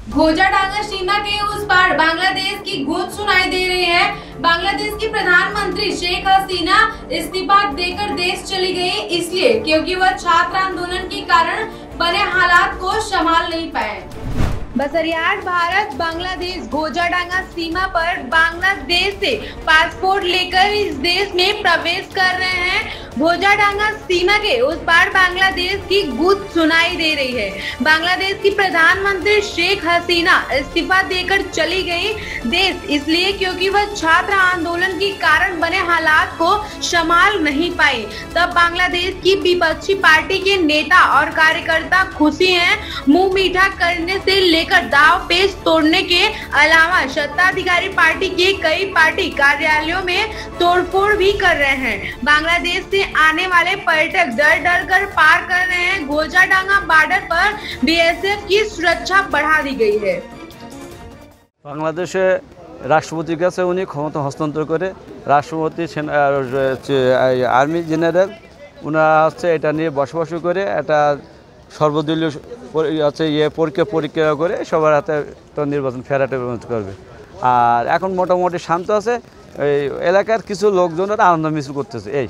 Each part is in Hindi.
घोजाडांगा सीमा के उस पार बांग्लादेश की गूंज सुनाई दे रही है। बांग्लादेश की प्रधानमंत्री शेख हसीना इस्तीफा देकर देश चली गई, इसलिए क्योंकि वह छात्र आंदोलन के कारण बने हालात को संभाल नहीं पाए। बसरियाट भारत बांग्लादेश घोजाडांगा सीमा पर बांग्लादेश से पासपोर्ट लेकर इस देश में प्रवेश कर रहे हैं। घोजाडांगा सीमा के उस पार बांग्लादेश की गूंज सुनाई दे रही है। बांग्लादेश की प्रधानमंत्री शेख हसीना इस्तीफा देकर चली गई देश, इसलिए क्योंकि वह छात्र आंदोलन के कारण बने हालात को संभाल नहीं पाई। तब बांग्लादेश की विपक्षी पार्टी के नेता और कार्यकर्ता खुशी हैं। मुंह मीठा करने से लेकर दाव पेच तोड़ने के अलावा सत्ताधारी पार्टी के कई पार्टी कार्यालयों में तोड़फोड़ भी कर रहे हैं। बांग्लादेश से आने वाले पर्यटक डर कर पार कर रहे हैं। घोजाडांगा बॉर्डर पर बीएसएफ की सुरक्षा बढ़ा दी गई है। বাংলাদেশে রাষ্ট্রপতির কাছে উনি ক্ষমতা হস্তান্তর করে রাষ্ট্রপতি আর্মি জেনারেল ওনারা হচ্ছে এটা নিয়ে বসবাস করে এটা সর্বদলীয় হচ্ছে পরীক্ষা করে সবার হাতে তো নির্বাচন ফেরাটে করবে। আর এখন মোটামুটি শান্ত আছে। এই এলাকার কিছু লোকজনের আনন্দ মিছিল করতেছে। এই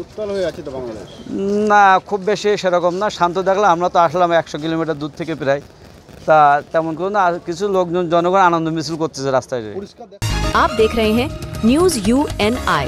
উত্তাল হয়ে আছে তো বাংলাদেশ না, খুব বেশি সেরকম না, শান্ত দেখলে আমরা তো আসলাম 100 কিলোমিটার দূর থেকে প্রায়, তা তেমন করে না। কিছু লোকজন জনগণ আনন্দ মিছিল করতেছে রাস্তায়। आप देख रहे हैं न्यूज़ UNI।